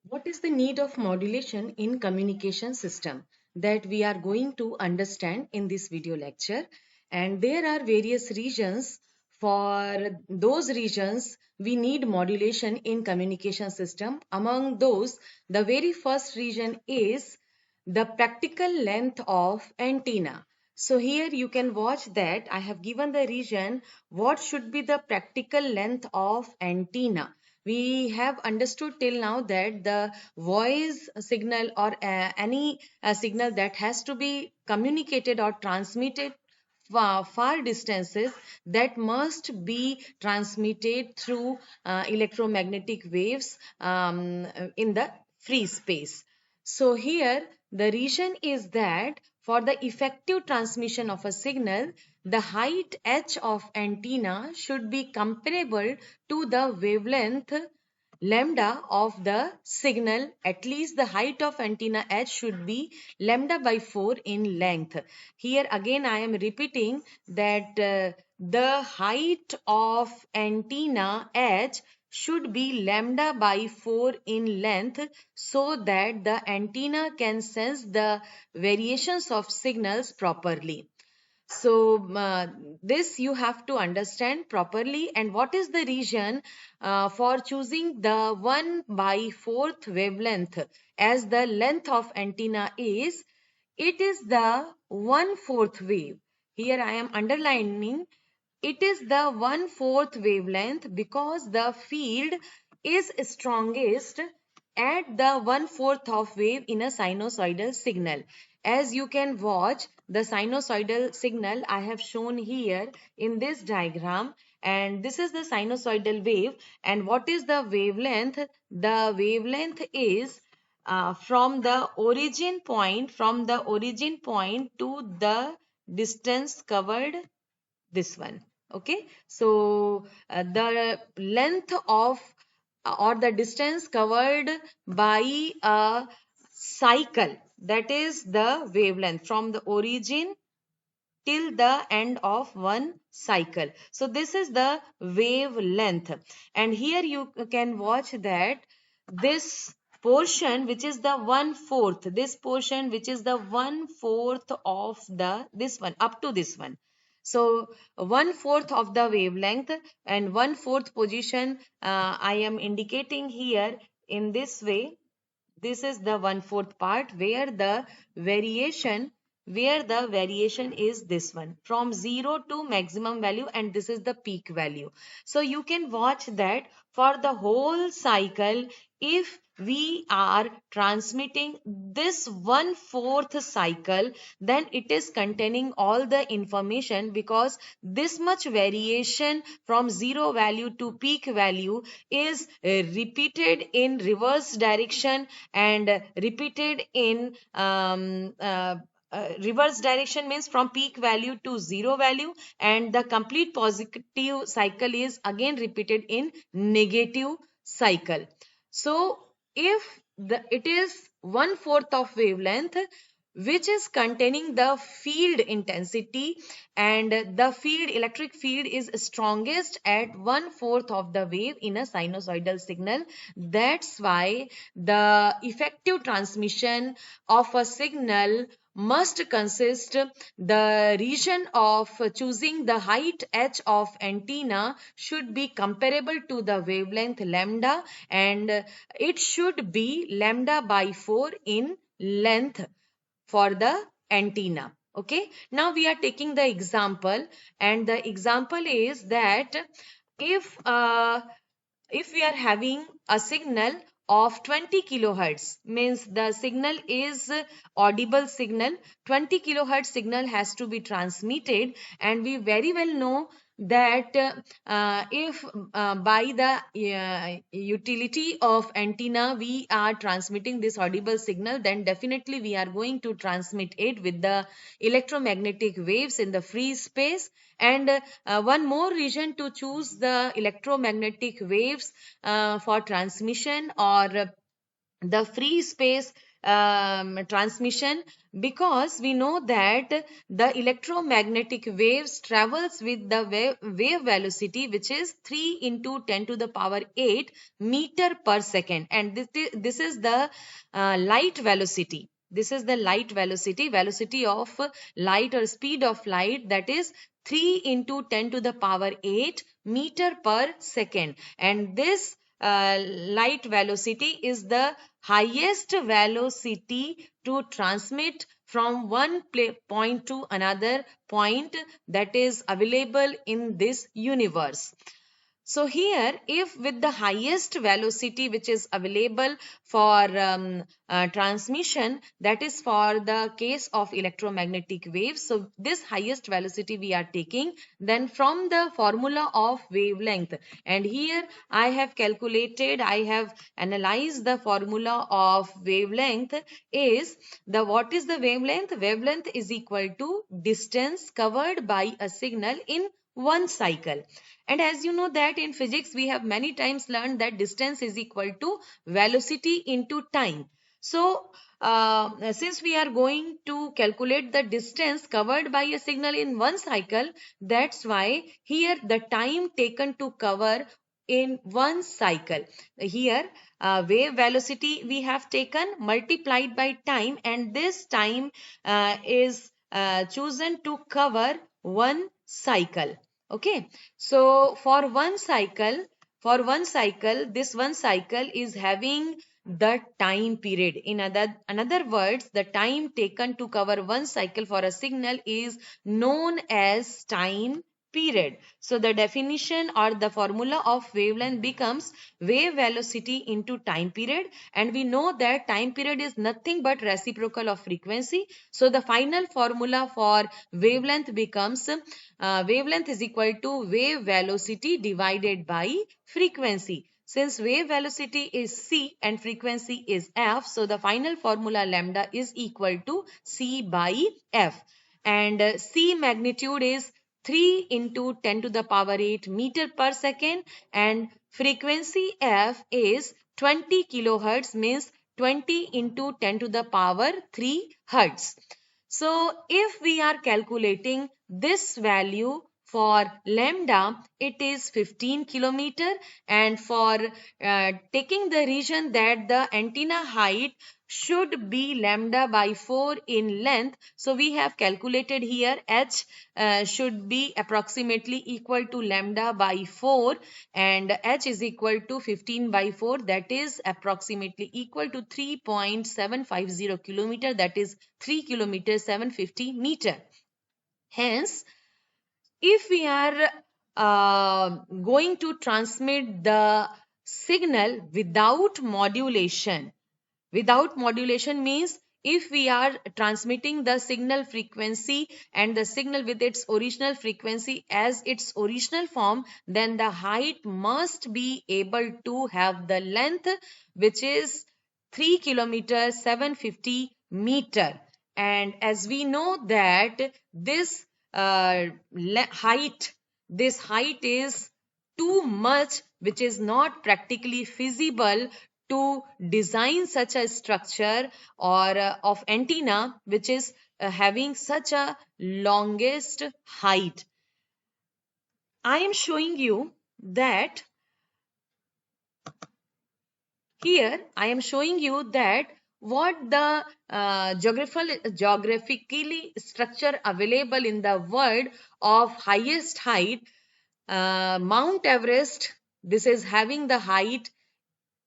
What is the need of modulation in communication system that we are going to understand in this video lecture? And there are various reasons. For those regions we need modulation in communication system. Among those, the very first region is the practical length of antenna. So here you can watch that I have given the region what should be the practical length of antenna. We have understood till now that the voice signal or any signal that has to be communicated or transmitted far distances, that must be transmitted through electromagnetic waves in the free space. So here the reason is that for the effective transmission of a signal, the height h of antenna should be comparable to the wavelength lambda of the signal. At least the height of antenna h should be lambda by 4 in length. Here again I am repeating that the height of antenna h should be lambda by 4 in length, so that the antenna can sense the variations of signals properly. So this you have to understand properly. And what is the reason for choosing the 1 by 4th wavelength as the length of antenna is? It is the 1/4 wave. Here I am underlining it is the 1/4 wavelength because the field is strongest at the 1/4 of wave in a sinusoidal signal. As you can watch, the sinusoidal signal I have shown here in this diagram, and this is the sinusoidal wave. And what is the wavelength? The wavelength is from the origin point to the distance covered, this one. Okay, so the length of or the distance covered by a cycle, that is the wavelength from the origin till the end of one cycle. So this is the wavelength. And here you can watch that this portion which is the 1/4, this portion which is the 1/4 of the this one up to this one. So 1/4 of the wavelength and 1/4 position I am indicating here in this way. This is the 1/4 part where the variation is this one from 0 to maximum value, and this is the peak value. So you can watch that for the whole cycle, if we are transmitting this 1/4 cycle, then it is containing all the information, because this much variation from 0 value to peak value is repeated in reverse direction and repeated in reverse direction, means from peak value to 0 value, and the complete positive cycle is again repeated in negative cycle. So if it is 1/4 of wavelength which is containing the field intensity, and the field electric field is strongest at 1/4 of the wave in a sinusoidal signal, that's why the effective transmission of a signal must consist the region of choosing the height h of antenna should be comparable to the wavelength lambda, and it should be lambda by 4 in length for the antenna. Okay, now we are taking the example, and the example is that if uh, if we are having a signal of 20 kilohertz, means the signal is audible signal, 20 kilohertz signal has to be transmitted, and we very well know that if by the utility of antenna we are transmitting this audible signal, then definitely we are going to transmit it with the electromagnetic waves in the free space. And one more reason to choose the electromagnetic waves for transmission or the free space transmission, because we know that the electromagnetic waves travels with the wave velocity, which is 3 into 10 to the power 8 meter per second, and this is the light velocity. This is the light velocity of light, or speed of light, that is 3 into 10 to the power 8 meter per second. And this light velocity is the highest velocity to transmit from one point to another point that is available in this universe. So here, if with the highest velocity which is available for transmission, that is for the case of electromagnetic waves. So this highest velocity we are taking, then from the formula of wavelength. And here I have calculated, I have analyzed the formula of wavelength is what is the wavelength? Wavelength is equal to distance covered by a signal in one cycle. And as you know that in physics, we have many times learned that distance is equal to velocity into time. So, since we are going to calculate the distance covered by a signal in one cycle, that's why here the time taken to cover in one cycle. Here, wave velocity we have taken multiplied by time, and this time is chosen to cover one cycle. Okay, so for one cycle, this one cycle is having the time period. In another words, the time taken to cover one cycle for a signal is known as time period. So the definition or the formula of wavelength becomes wave velocity into time period, and we know that time period is nothing but reciprocal of frequency. So the final formula for wavelength becomes wavelength is equal to wave velocity divided by frequency. Since wave velocity is c and frequency is f, so the final formula lambda is equal to c by f. And c magnitude is 3 into 10 to the power 8 meter per second, and frequency f is 20 kilohertz, means 20 into 10 to the power 3 hertz. So if we are calculating this value for lambda, it is 15 kilometer, and for taking the region that the antenna height should be lambda by 4 in length. So we have calculated here h should be approximately equal to lambda by 4, and h is equal to 15 by 4, that is approximately equal to 3.750 kilometer, that is 3 kilometers 750 meter. Hence, if we are going to transmit the signal without modulation, without modulation means if we are transmitting the signal frequency and the signal with its original frequency as its original form, then the height must be able to have the length which is 3 kilometers 750 meter. And as we know that this height, this height is too much, which is not practically feasible to design such a structure or of antenna which is having such a longest height. I am showing you that here I am showing you that what the geographically structure available in the world of highest height. Mount Everest, this is having the height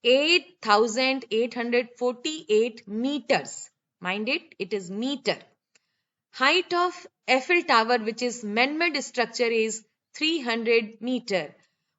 8,848 meters. Mind it, it is meter. Height of Eiffel Tower, which is man-made structure, is 300 meter.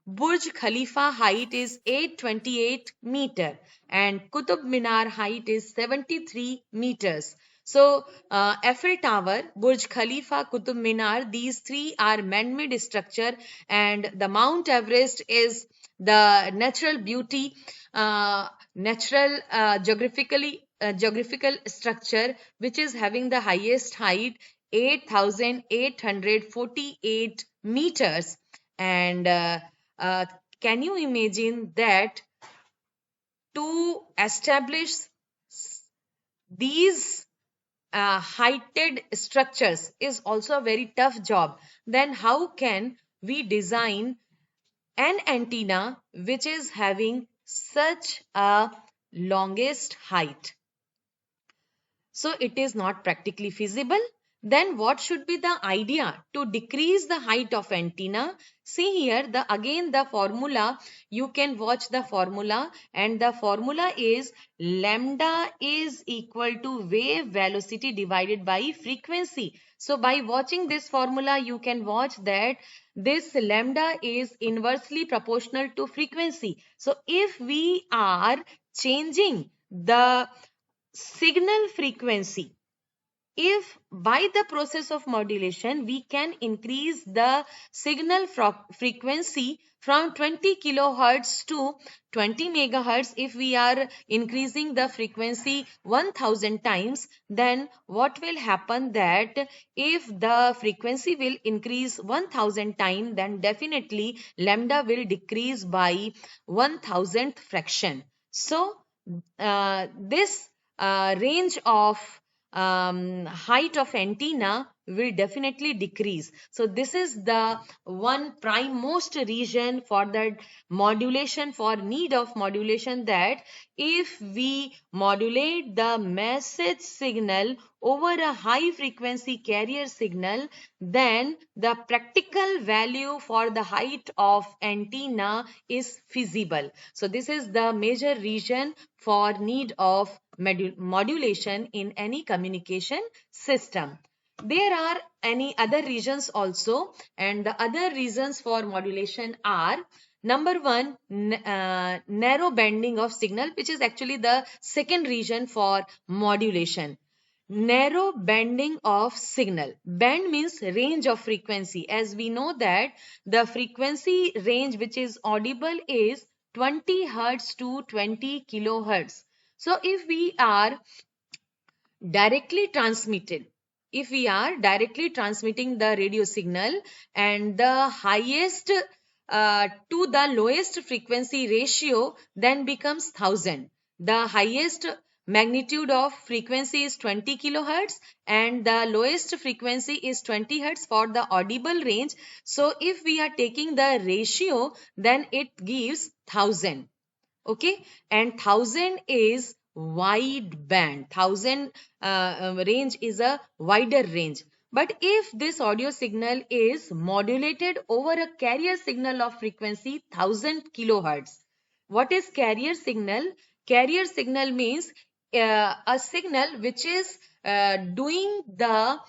Burj Khalifa height is 828 meter, and Qutub Minar height is 73 meters. So Eiffel Tower, Burj Khalifa, Qutub Minar, these three are man-made structure, and the Mount Everest is the natural beauty, natural geographical structure which is having the highest height 8,848 meters. And uh, can you imagine that to establish these heighted structures is also a very tough job, then how can we design an antenna which is having such a longest height? So it is not practically feasible. Then what should be the idea to decrease the height of antenna? See here, again the formula, you can watch the formula, and the formula is lambda is equal to wave velocity divided by frequency. So by watching this formula, you can watch that this lambda is inversely proportional to frequency. So if we are changing the signal frequency, if by the process of modulation we can increase the signal frequency from 20 kilohertz to 20 megahertz, if we are increasing the frequency 1000 times, then what will happen that if the frequency will increase 1000 times, then definitely lambda will decrease by 1000th fraction. So this range of height of antenna will definitely decrease. So this is the one prime most reason for the modulation, for need of modulation, that if we modulate the message signal over a high frequency carrier signal, then the practical value for the height of antenna is feasible. So this is the major reason for need of modulation in any communication system. There are any other reasons also, and the other reasons for modulation are: number one, narrow banding of signal, which is actually the second reason for modulation. Narrow banding of signal. Band means range of frequency. As we know that the frequency range which is audible is 20 hertz to 20 kilohertz. So if we are directly transmitted, if we are directly transmitting the radio signal, and the highest to the lowest frequency ratio then becomes 1000. The highest magnitude of frequency is 20 kilohertz and the lowest frequency is 20 hertz for the audible range. So if we are taking the ratio, then it gives 1000. Okay, and 1000 is wide band. 1000 range is a wider range. But if this audio signal is modulated over a carrier signal of frequency 1000 kilohertz, what is carrier signal? Carrier signal means a signal which is doing the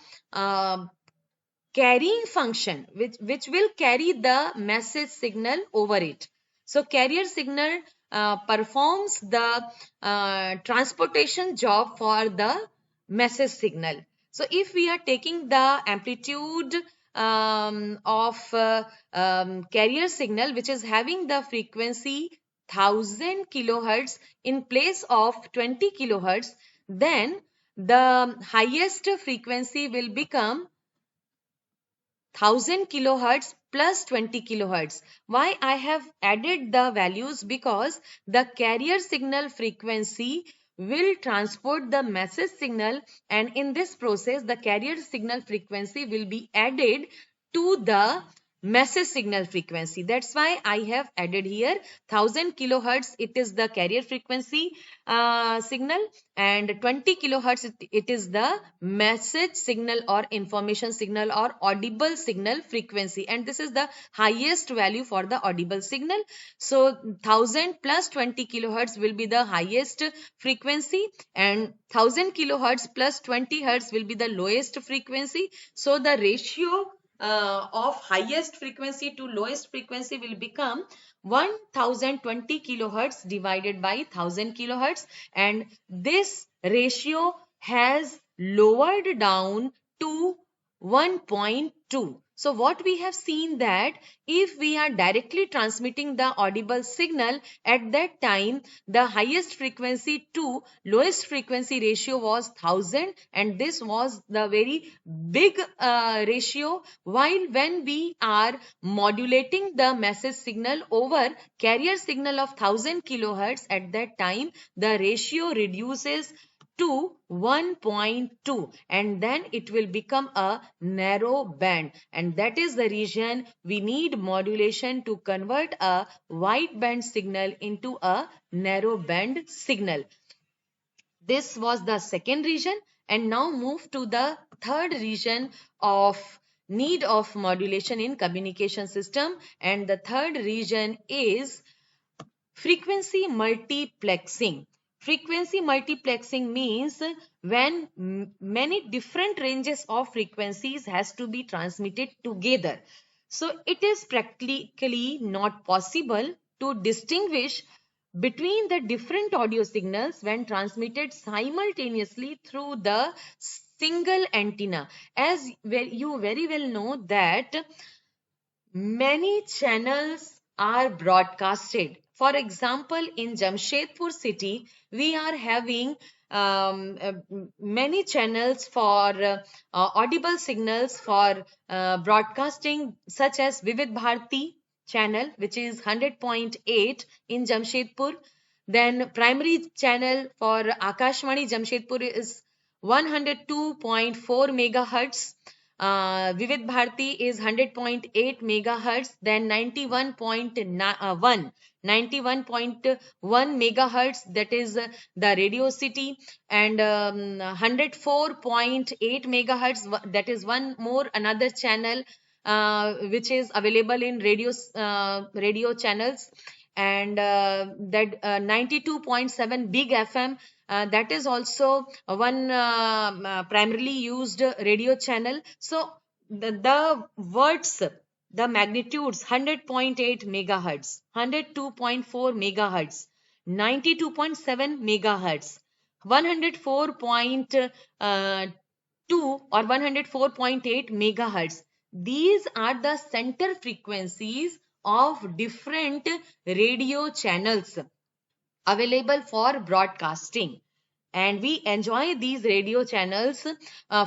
carrying function, which will carry the message signal over it. So carrier signal performs the transportation job for the message signal. So if we are taking the amplitude of carrier signal which is having the frequency 1000 kilohertz in place of 20 kilohertz, then the highest frequency will become 1000 kilohertz plus 20 kilohertz. Why I have added the values? Because the carrier signal frequency will transport the message signal, and in this process the carrier signal frequency will be added to the message signal frequency. That's why I have added here 1000 kilohertz, it is the carrier frequency signal, and 20 kilohertz it is the message signal or information signal or audible signal frequency, and this is the highest value for the audible signal. So 1000 plus 20 kilohertz will be the highest frequency, and 1000 kilohertz plus 20 hertz will be the lowest frequency. So the ratio of highest frequency to lowest frequency will become 1020 kilohertz divided by 1000 kilohertz, and this ratio has lowered down to 1.2. So what we have seen that if we are directly transmitting the audible signal, at that time the highest frequency to lowest frequency ratio was 1000, and this was the very big ratio, while when we are modulating the message signal over carrier signal of 1000 kilohertz, at that time the ratio reduces to 1.2, and then it will become a narrow band, and that is the region we need modulation to convert a wide band signal into a narrow band signal. This was the second region, and now move to the third region of need of modulation in communication system, and the third region is frequency multiplexing. Frequency multiplexing means when many different ranges of frequencies has to be transmitted together. So it is practically not possible to distinguish between the different audio signals when transmitted simultaneously through the single antenna. As you very well know that many channels are broadcasted. For example, in Jamshedpur city, we are having many channels for audible signals for broadcasting, such as Vivid Bharati channel, which is 100.8 in Jamshedpur. Then primary channel for Akashvani Jamshedpur is 102.4 megahertz. Vivid Bharati is 100.8 megahertz, then 91.1 megahertz, that is the Radio City, and 104.8 megahertz, that is one more another channel which is available in radio channels, and that 92.7 Big FM, that is also one primarily used radio channel. So the words, the magnitudes 100.8 megahertz, 102.4 megahertz, 92.7 megahertz, 104.2 or 104.8 megahertz. These are the center frequencies of different radio channels available for broadcasting, and we enjoy these radio channels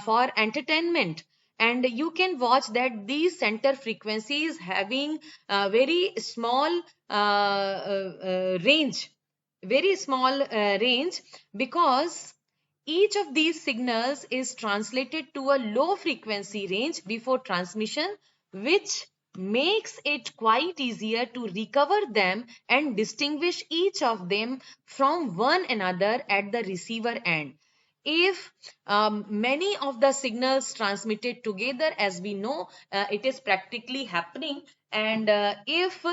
for entertainment. And you can watch that these center frequencies having very small range, very small range, because each of these signals is translated to a low frequency range before transmission, which makes it quite easier to recover them and distinguish each of them from one another at the receiver end. If many of the signals transmitted together, as we know, it is practically happening, and if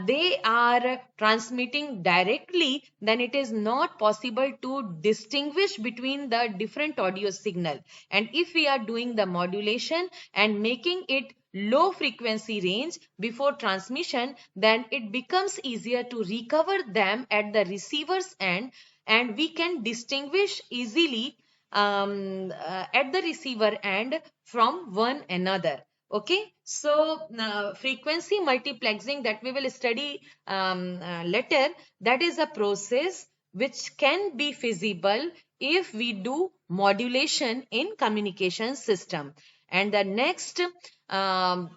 they are transmitting directly, then it is not possible to distinguish between the different audio signal. And if we are doing the modulation and making it low frequency range before transmission, then it becomes easier to recover them at the receiver's end, and we can distinguish easily at the receiver end from one another. Okay, so frequency multiplexing that we will study later, that is a process which can be feasible if we do modulation in communication system. And the next um,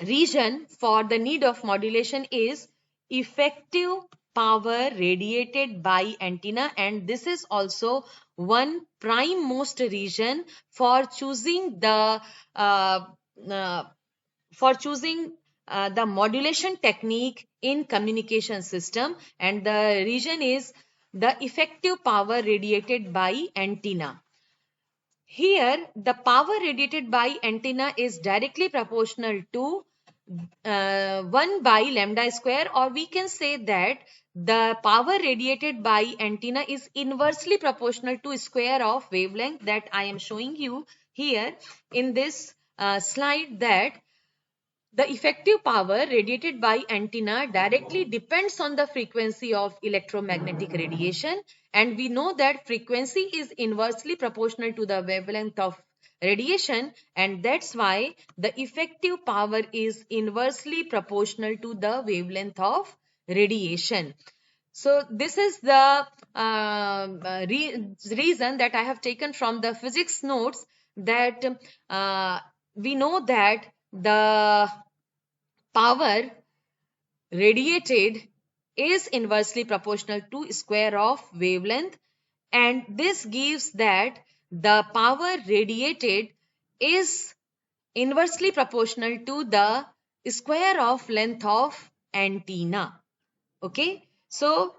region for the need of modulation is effective power radiated by antenna, and this is also one prime most region for choosing uh, uh, the modulation technique in communication system, and the region is the effective power radiated by antenna. Here, the power radiated by antenna is directly proportional to 1 by lambda square, or we can say that the power radiated by antenna is inversely proportional to square of wavelength, that I am showing you here in this slide, that the effective power radiated by antenna directly depends on the frequency of electromagnetic radiation, and we know that frequency is inversely proportional to the wavelength of radiation, and that's why the effective power is inversely proportional to the wavelength of radiation. So this is the reason that I have taken from the physics notes, that we know that the power radiated is inversely proportional to square of wavelength, and this gives that the power radiated is inversely proportional to the square of length of antenna. Okay, so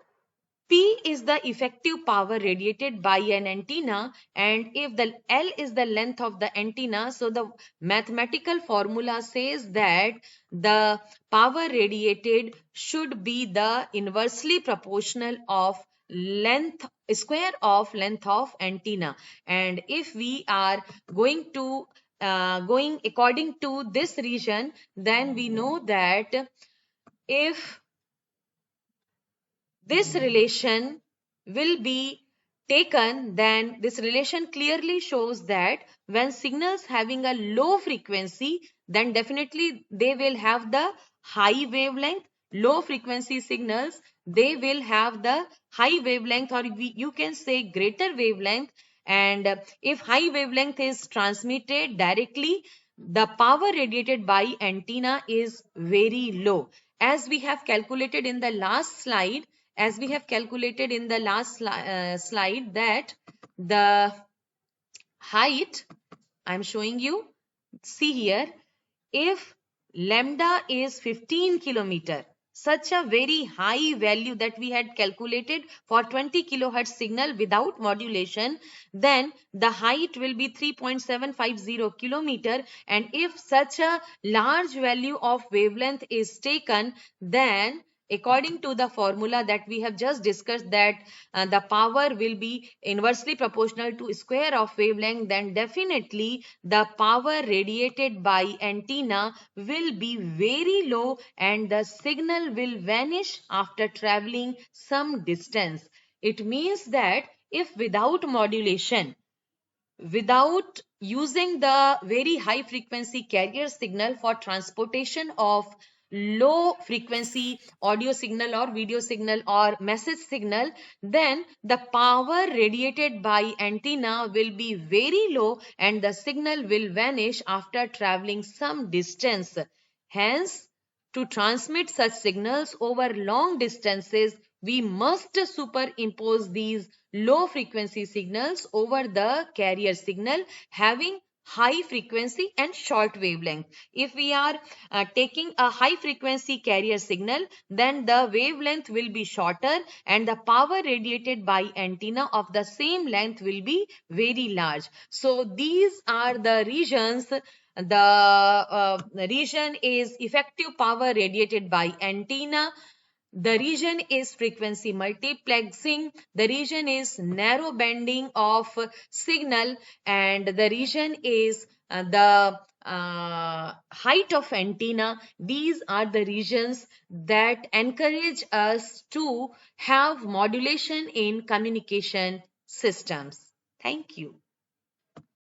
P is the effective power radiated by an antenna, and if the L is the length of the antenna, so the mathematical formula says that the power radiated should be the inversely proportional of length square of length of antenna. And if we are going to going according to this region, then we know that if this relation will be taken, then this relation clearly shows that when signals having a low frequency, then definitely they will have the high wavelength. Low frequency signals, they will have the high wavelength, or you can say greater wavelength. And if high wavelength is transmitted directly, the power radiated by antenna is very low. As we have calculated in the last slide, slide, that the height, I'm showing you, see here, if lambda is 15 kilometer, such a very high value that we had calculated for 20 kilohertz signal without modulation, then the height will be 3.750 kilometer. And if such a large value of wavelength is taken, then according to the formula that we have just discussed, that the power will be inversely proportional to square of wavelength, then definitely the power radiated by antenna will be very low and the signal will vanish after traveling some distance. It means that if without modulation, without using the very high frequency carrier signal for transportation of low frequency audio signal or video signal or message signal, then the power radiated by antenna will be very low and the signal will vanish after traveling some distance. Hence, to transmit such signals over long distances, we must superimpose these low frequency signals over the carrier signal having high frequency and short wavelength. If we are taking a high frequency carrier signal, then the wavelength will be shorter and the power radiated by antenna of the same length will be very large. So these are the regions. The region is effective power radiated by antenna. The region is frequency multiplexing. The region is narrow banding of signal, and the region is the height of antenna. These are the regions that encourage us to have modulation in communication systems. Thank you.